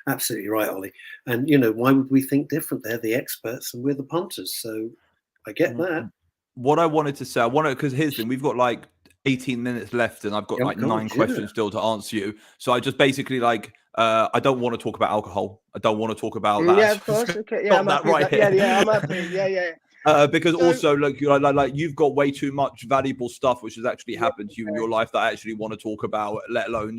Absolutely right, Ollie. And why would we think different? They're the experts, and we're the punters. So I get that. What I wanted to say, because here's the thing: we've got like 18 minutes left, and I've got 9 questions still to answer you. So I just basically I don't want to talk about alcohol. I don't want to talk about that. Yeah, of course. Okay. Yeah, I'm happy. Yeah, I'm happy. Yeah. Because also, like you've got way too much valuable stuff which has actually happened to you in your life that I actually want to talk about, let alone,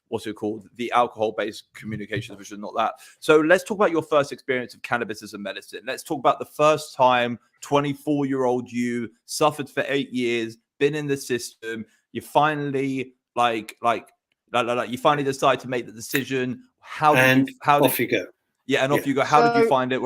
what's it called? The alcohol-based communications, which is not that. So let's talk about your first experience of cannabis as a medicine. Let's talk about the first time 24-year-old you suffered for 8 years, been in the system. You finally you finally decide to make the decision. Off you go. Yeah, and off you go. How did you find it?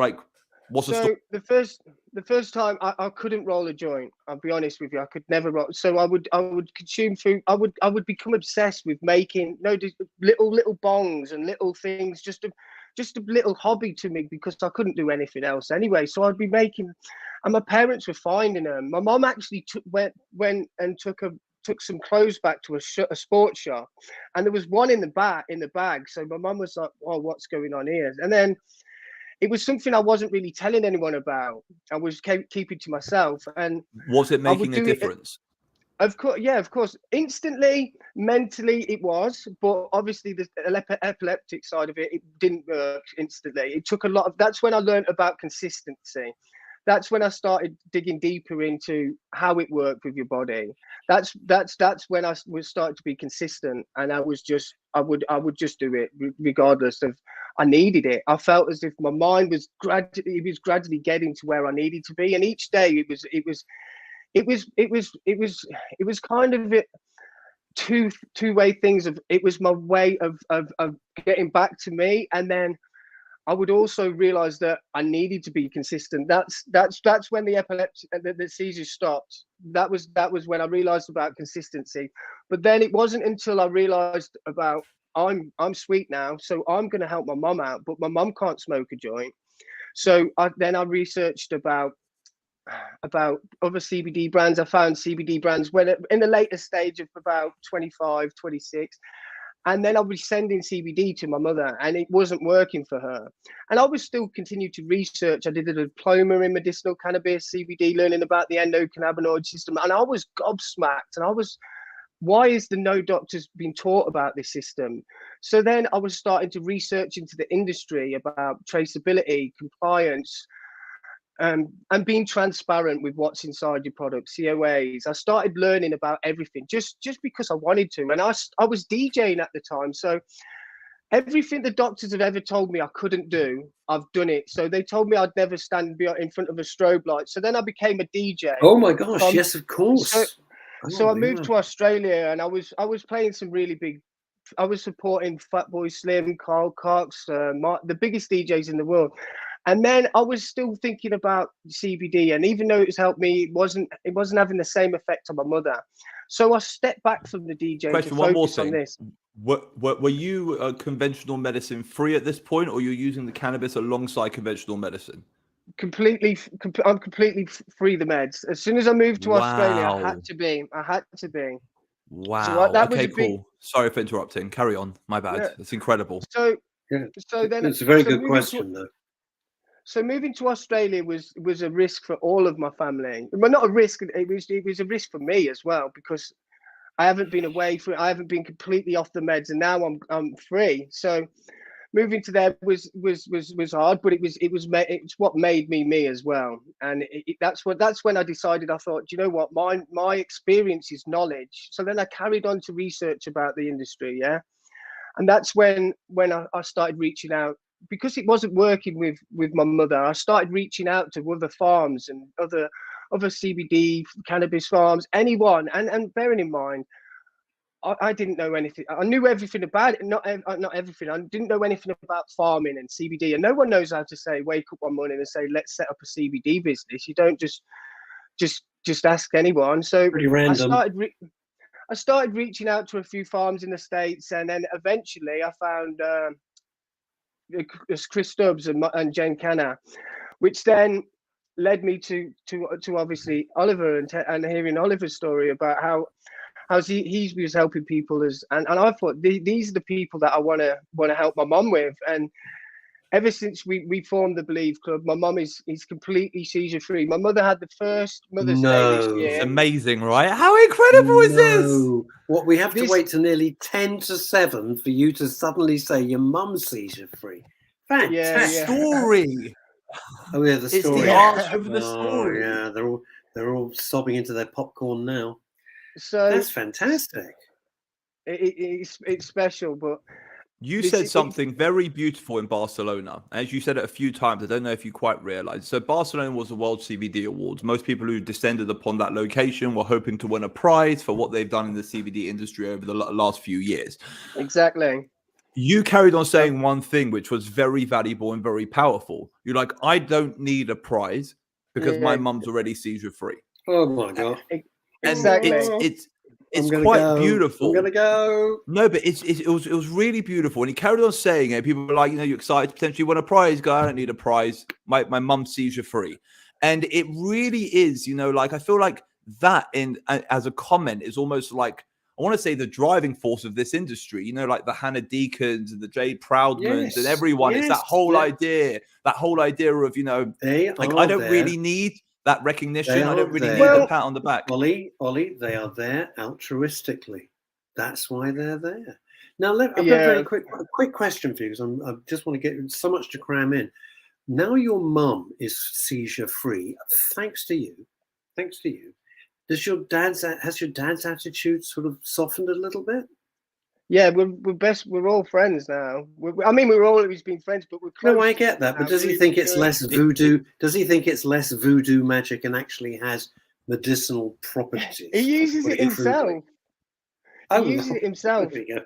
The first time I couldn't roll a joint. I'll be honest with you, I could never roll. So I would consume food. I would become obsessed with making little bongs and little things, just a little hobby to me, because I couldn't do anything else anyway. So I'd be making, and my parents were finding them. My mom actually went and took some clothes back to a sports shop, and there was one in the bag. So my mom was like, "Oh, what's going on here?" And then it was something I wasn't really telling anyone about. I was keeping to myself. And was it making a difference? Of course, yeah, of course. Instantly, mentally, it was, but obviously the epileptic side of it didn't work instantly. It took a lot of. That's when I learned about consistency. That's when I started digging deeper into how it worked with your body. That's when I was starting to be consistent, and I would just do it regardless of. I needed it. I felt as if my mind was gradually getting to where I needed to be, and each day it was kind of it two-way things of. It was my way of getting back to me, and then I would also realize that I needed to be consistent. That's when the epilepsy, the seizures stopped. That was when I realized about consistency. But then it wasn't until I realized about I'm sweet now, so I'm going to help my mom out, but my mom can't smoke a joint. So I researched about other CBD brands. I found CBD brands when in the later stage of about 25, 26. And then I was sending CBD to my mother, and it wasn't working for her. And I was still continuing to research. I did a diploma in medicinal cannabis, CBD, learning about the endocannabinoid system. And I was gobsmacked. And why is no doctors being taught about this system? So then I was starting to research into the industry about traceability, compliance, and being transparent with what's inside your product, COAs. I started learning about everything just because I wanted to, and I was DJing at the time, so everything the doctors have ever told me I couldn't do, I've done it. So they told me I'd never stand in front of a strobe light. So then I became a DJ. Oh my gosh! Yes, of course. So I moved to Australia, and I was playing some really big. I was supporting Fatboy Slim, Carl Cox, the biggest DJs in the world. And then I was still thinking about CBD, and even though it's helped me, it wasn't having the same effect on my mother. So I stepped back from the DJ Question, to one more focus on thing. this. Were you conventional medicine free at this point, or you're using the cannabis alongside conventional medicine? I'm completely free the meds. As soon as I moved to Australia, I had to be. Wow. So that okay, was cool. Sorry for interrupting. Carry on. My bad. Yeah. It's incredible. So then it's a very good question, though. So moving to Australia was a risk for all of my family. Well, not a risk. It was a risk for me as well, because I haven't been away from it. I haven't been completely off the meds, and now I'm free. So moving to there was hard, but it's what made me as well. And that's when I decided. I thought, you know what, my experience is knowledge. So then I carried on to research about the industry, yeah. And that's when I started reaching out, because it wasn't working with my mother. I started reaching out to other farms and other CBD cannabis farms, anyone. And bearing in mind, I didn't know anything. I knew everything about it, not everything. I didn't know anything about farming and CBD. And no one knows how to say, wake up one morning and say, let's set up a CBD business. You don't just ask anyone. So pretty random. I started reaching out to a few farms in the States, and then eventually I found Chris Stubbs and Jane Canna, which then led me to obviously Oliver and hearing Oliver's story about how he was helping people and I thought these are the people that I want to help my mum with. And ever since we formed the Believe Club, my mum is completely seizure free. My mother had the first Mother's Day this year. It's amazing, right? How incredible is this? What, we have to wait to nearly 10 to 7 for you to suddenly say your mum's seizure free. Fantastic story. Oh yeah, the story. It's the art over the story. Yeah, they're all sobbing into their popcorn now. So that's fantastic. It's special, but you said something very beautiful in Barcelona. As you said it a few times, I don't know if you quite realize. So Barcelona was the World CBD Awards. Most people who descended upon that location were hoping to win a prize for what they've done in the CBD industry over the last few years. Exactly. You carried on saying one thing, which was very valuable and very powerful. You're like, I don't need a prize because my mum's already seizure free. Oh my God. Exactly. And it's quite beautiful. I'm gonna go. No, but it was really beautiful. And he carried on saying it. People were like, you're excited to potentially win a prize. Guy, I don't need a prize. My mum's seizure free. And it really is, like, I feel like that as a comment is almost like, I want to say, the driving force of this industry, like the Hannah Deacons and the Jade Proudmans and everyone. It's that whole idea of, I don't really need that recognition. I don't really need the pat on the back. Ollie, they are there altruistically. That's why they're there. Now, I've got a very quick question for you, because I just want to get so much to cram in. Now your mum is seizure free, thanks to you. Has your dad's attitude sort of softened a little bit? Yeah, we're all friends now. We've always been friends, but we're close. No, I get that, but does he think it's less voodoo? Does he think it's less voodoo magic and actually has medicinal properties? He uses it himself.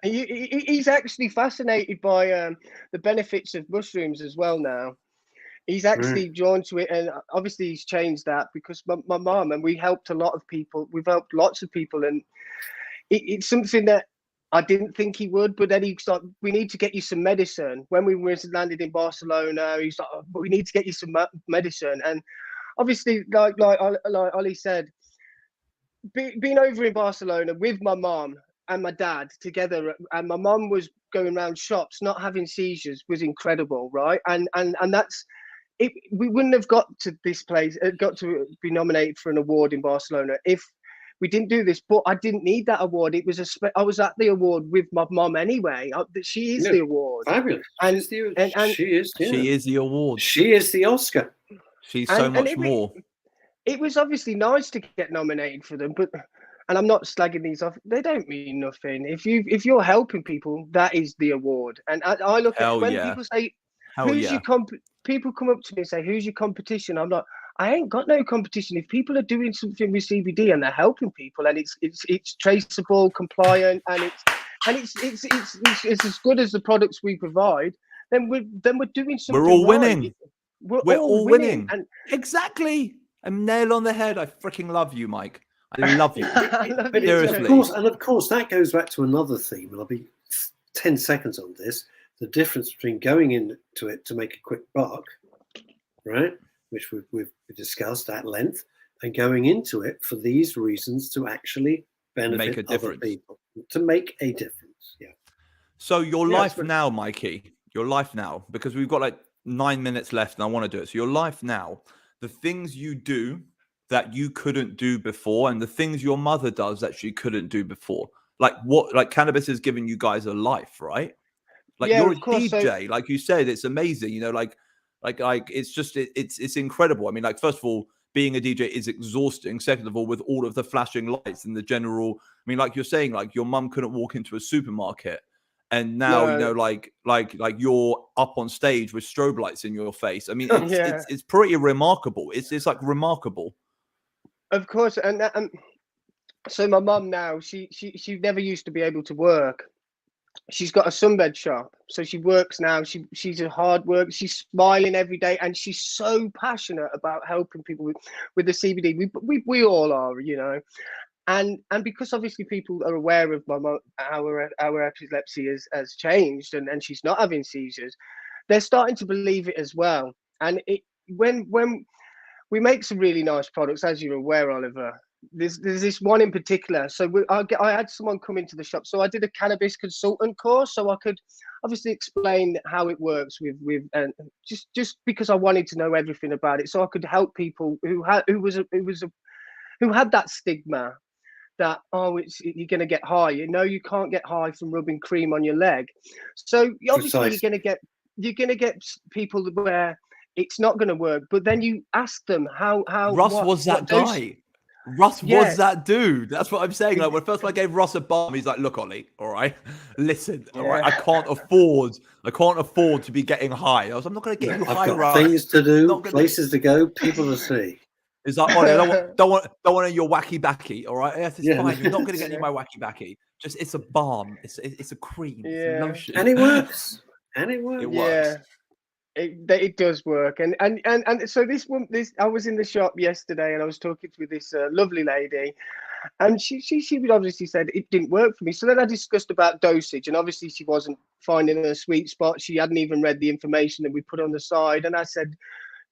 He's actually fascinated by the benefits of mushrooms as well now. He's actually drawn to it, and obviously he's changed that because my mum, and we helped a lot of people. We've helped lots of people, and it's something that I didn't think he would, but then he's like, we need to get you some medicine. When we landed in Barcelona, he's like, but we need to get you some medicine. And obviously, like Ollie said, being over in Barcelona with my mom and my dad together, and my mom was going around shops, not having seizures, was incredible, right? And that's it. We wouldn't have got to this place, got to be nominated for an award in Barcelona if we didn't do this, but I didn't need that award. It was I was at the award with my mom anyway. She is the award. Fabulous. And she is. Yeah. She is the award. She is the Oscar. She's so and much more. it was obviously nice to get nominated for them, but and I'm not slagging these off. They don't mean nothing. If you're helping people, that is the award. And I look at Hell when yeah. people say, Hell "Who's yeah. your People come up to me and say, "Who's your competition?" I'm like, I ain't got no competition. If people are doing something with CBD and they're helping people, and it's traceable, compliant, and it's as good as the products we provide, then we're doing something. We're all right. winning. We're all winning. And exactly. I'm nail on the head. I freaking love you, Mike. I love you. But Seriously. of course, that goes back to another theme, and I'll be 10 seconds on this. The difference between going into it to make a quick buck, right, which we've discussed at length, and going into it for these reasons to actually benefit other people, to make a difference. Yeah. So your life now, Mikey, your life now, because we've got like 9 minutes left and I want to do it. So your life now, the things you do that you couldn't do before, and the things your mother does that she couldn't do before. Like cannabis has given you guys a life, right? Like you're a DJ, like you said, it's amazing. You know, like it's just it's incredible. I mean, like first of all, being a DJ is exhausting. Second of all, with all of the flashing lights and the general, I mean, like you're saying, like your mum couldn't walk into a supermarket, and now you know, like you're up on stage with strobe lights in your face. I mean, it's pretty remarkable. It's like remarkable. Of course, and so my mum now, she never used to be able to work. She's got a sunbed shop, so she works now. She's a hard work. She's smiling every day, and she's so passionate about helping people with the CBD. We all are, you know, and because obviously people are aware of my mum, our epilepsy has changed, and she's not having seizures. They're starting to believe it as well. And when we make some really nice products, as you're aware, Oliver. There's this one in particular. So I had someone come into the shop. So I did a cannabis consultant course, so I could obviously explain how it works with and just because I wanted to know everything about it, so I could help people who had that stigma that you're going to get high. You know, you can't get high from rubbing cream on your leg. So obviously you're going to get people where it's not going to work. But then you ask them how Russ was that guy. Russ was that dude. That's what I'm saying. Like when first I gave Russ a balm, he's like, "Look, Ollie, all right, listen, all right, I can't afford to be getting high." I'm not going to get you high, Russ. Things to do, places to go, people to see. It's like, Ollie, I don't want your wacky backy, all right? Yes, it's fine. You're not going to get any of my wacky backy. Just it's a balm. It's a cream. It's a lotion. And it works. It works. Yeah. It does work, and so this I was in the shop yesterday, and I was talking to this lovely lady, and she would obviously said it didn't work for me. So then I discussed about dosage, and obviously she wasn't finding a sweet spot. She hadn't even read the information that we put on the side, and I said,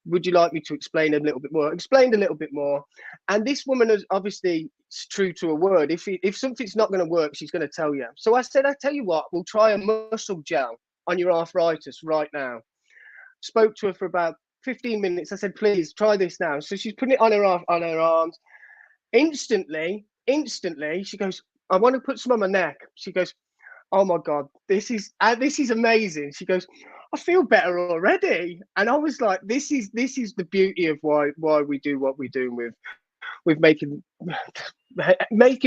"Would you like me to explain a little bit more?" Explained a little bit more, and this woman is obviously true to her word. If something's not going to work, she's going to tell you. So I said, "I tell you what, we'll try a muscle gel on your arthritis right now." Spoke to her for about 15 minutes. I said, "Please try this now." So she's putting it on her arms. Instantly, she goes, "I want to put some on my neck." She goes, "Oh my God, this is amazing." She goes, "I feel better already." And I was like, this is the beauty of why we do what we do with making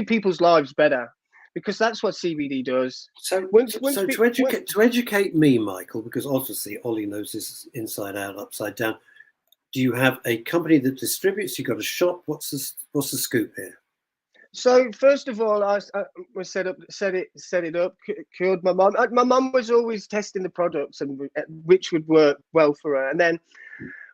people's lives better. Because that's what CBD does. To educate me, Michael, because obviously Ollie knows this inside out, upside down. Do you have a company that distributes? You got a shop? What's the scoop here? So first of all, I was set it up, cured my mum. My mum was always testing the products and which would work well for her, and then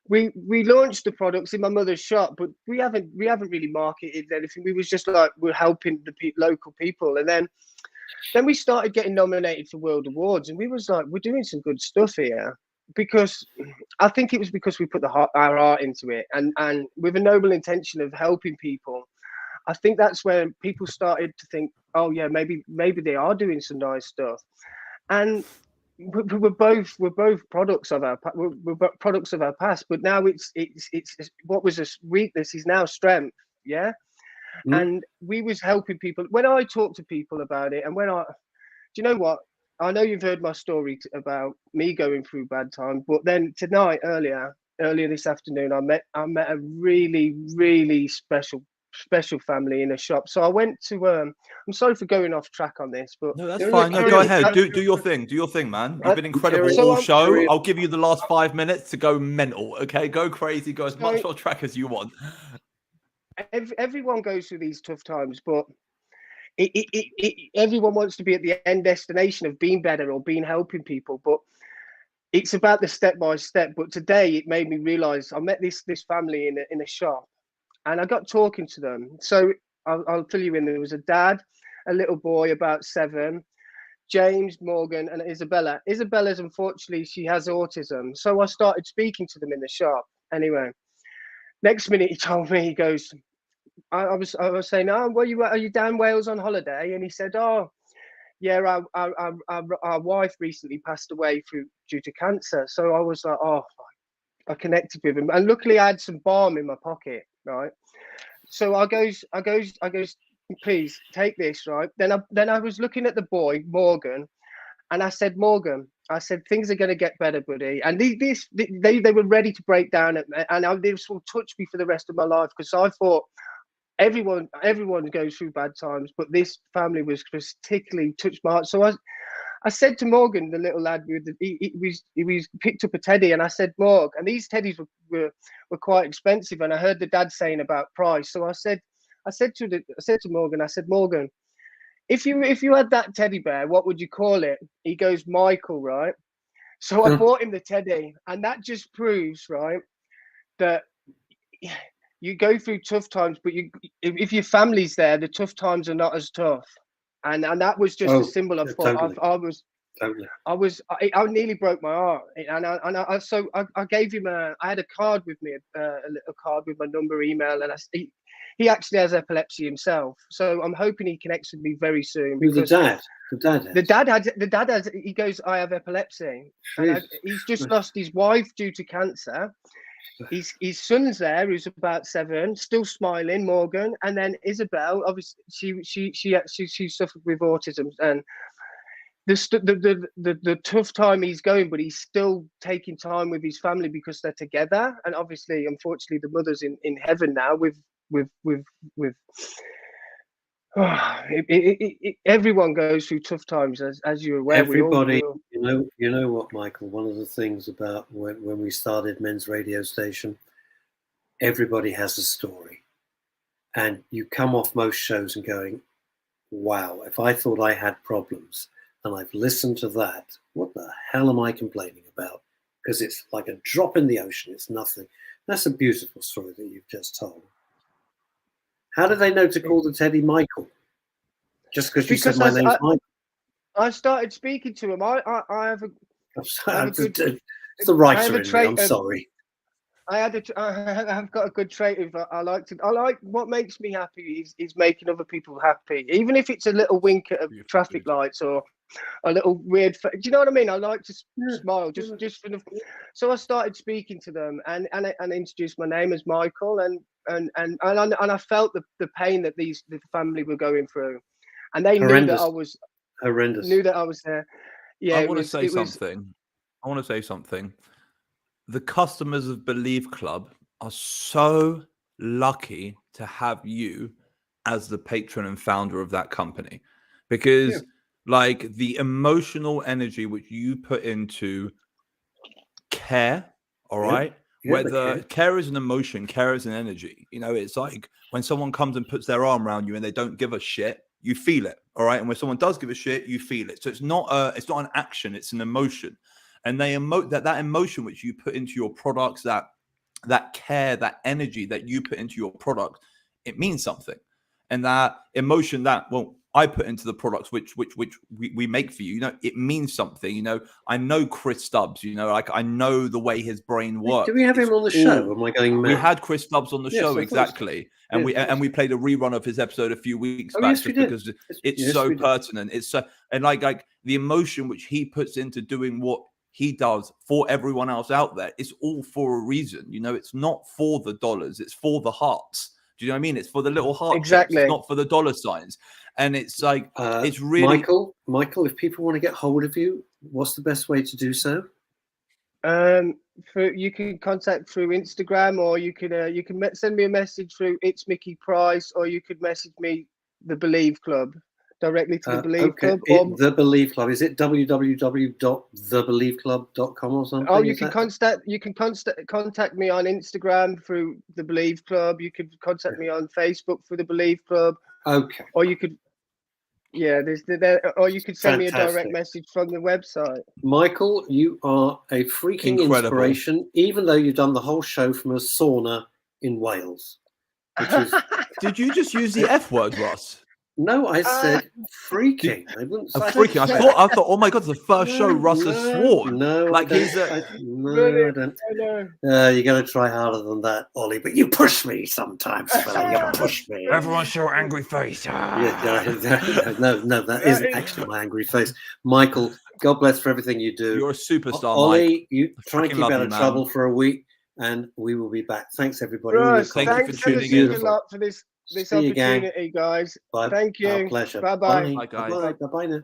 we launched the products in my mother's shop, but we haven't really marketed anything. We was just like, we're helping the local people, and then we started getting nominated for world awards, and we was like, we're doing some good stuff here, because I think it was because we put our art into it, and with a noble intention of helping people. I think that's where people started to think, oh yeah, maybe they are doing some nice stuff, and we're both products of our past, but now it's what was a weakness is now strength. Yeah. And we was helping people when I talk to people about it, and do you know what, I know you've heard my story about me going through bad time, but then earlier earlier this afternoon, I met a really, really special family in a shop. So I went to I'm sorry for going off track on this, but no, that's fine. No, go ahead. Do your thing. Do your thing, man. You've been incredible all show. I'll give you the last 5 minutes to go mental. Okay, go crazy. Go as much off track as you want. Everyone goes through these tough times, but everyone wants to be at the end destination of being better or being helping people, but it's about the step by step. But today it made me realize I met this family in a shop, and I got talking to them. So I'll fill you in. There was a dad, a little boy about 7, James, Morgan, and Isabella. Isabella's, unfortunately, she has autism. So I started speaking to them in the shop. Anyway, next minute he told me, he goes, I was saying, oh, are you down Wales on holiday? And he said, oh, yeah, our wife recently passed away due to cancer. So I was like, oh, I connected with him, and luckily I had some balm in my pocket, right? So I goes, please take this, right? Then I was looking at the boy Morgan, and I said, Morgan, things are going to get better, buddy. And they were ready to break down, and this will touch me for the rest of my life, because I thought everyone goes through bad times, but this family was particularly touched my heart. So I said to Morgan, the little lad, he picked up a teddy, and I said, Morg, and these teddies were quite expensive, and I heard the dad saying about price. So I said to Morgan, Morgan, if you had that teddy bear, what would you call it? He goes, Michael, right? So I bought him the teddy, and that just proves, right, that you go through tough times, but if your family's there, the tough times are not as tough. And that was just a symbol of thought. I nearly broke my heart, and I gave him I had a card with me, a little card with my number, email, and he actually has epilepsy himself, so I'm hoping he connects with me very soon. The dad has. He goes, I have epilepsy. And he's just lost his wife due to cancer. His son's there, who's about 7, still smiling, Morgan, and then Isabel. Obviously, she suffered with autism, and the tough time he's going, but he's still taking time with his family because they're together. And obviously, unfortunately, the mother's in heaven now with. Everyone goes through tough times, as you're aware. Everybody, you know what, Michael? One of the things about when we started Men's Radio Station, everybody has a story, and you come off most shows and going, "Wow! If I thought I had problems, and I've listened to that, what the hell am I complaining about?" Because it's like a drop in the ocean. It's nothing. That's a beautiful story that you've just told. How do they know to call the teddy Michael? Just because you said my name's Michael? I started speaking to him. I have a. It's the writer in me. I'm sorry. I've got a good trait of I like what makes me happy is making other people happy, even if it's a little wink at traffic lights or a little weird. Do you know what I mean? I like to smile just for the. So I started speaking to them and introduced my name as Michael, and I felt the pain that the family were going through, and they knew that I was horrendous. Knew that I was there. Yeah, I want to say something. The customers of Believe Club are so lucky to have you as the patron and founder of that company, because like the emotional energy which you put into care, all right? Whether care is an emotion, care is an energy. You know, it's like when someone comes and puts their arm around you and they don't give a shit, you feel it, all right? And when someone does give a shit, you feel it. So it's not an action, it's an emotion. And they emote that emotion which you put into your products, that care, that energy that you put into your product, it means something. And that emotion that I put into the products which we make for you, you know, it means something. You know, I know Chris Stubbs, you know, like I know the way his brain works. Do we have him on the show? Am I going mad? We had Chris Stubbs on the show, exactly. And we played a rerun of his episode a few weeks back because it's so pertinent. It's so, and like the emotion which he puts into doing what he does for everyone else out there, it's all for a reason. You know, it's not for the dollars, it's for the hearts. Do you know what I mean? It's for the little heart. Exactly. It's not for the dollar signs. And it's like, it's really... Michael, if people want to get hold of you, what's the best way to do so? You can contact through Instagram, or you can send me a message through It's Mickey Price, or you could message me the Believe Club directly to the Believe Club. The Believe Club, is it www.thebelieveclub.com or something? Oh, you can contact me on Instagram through the Believe Club. You could contact me on Facebook through the Believe Club. Okay. Or you could, or you could send me a direct message from the website. Michael, you are a freaking inspiration, even though you've done the whole show from a sauna in Wales. Which is... Did you just use the F word, Russ? No, I said freaking. I wouldn't say freaking. I thought, oh my God, it's the first show Russ has sworn. No, like he's I don't. You got to try harder than that, Ollie. But you push me sometimes, fella. You push me. Everyone show angry face. No, that isn't actually my angry face. Michael, God bless for everything you do. You're a superstar, Ollie. Mike. You try and keep out of trouble for a week, and we will be back. Thanks, everybody. Russ, thank you for tuning in. Thanks a lot for this See opportunity, guys. Bye. Thank you. Our pleasure. Bye-bye. Bye, guys. Bye-bye now.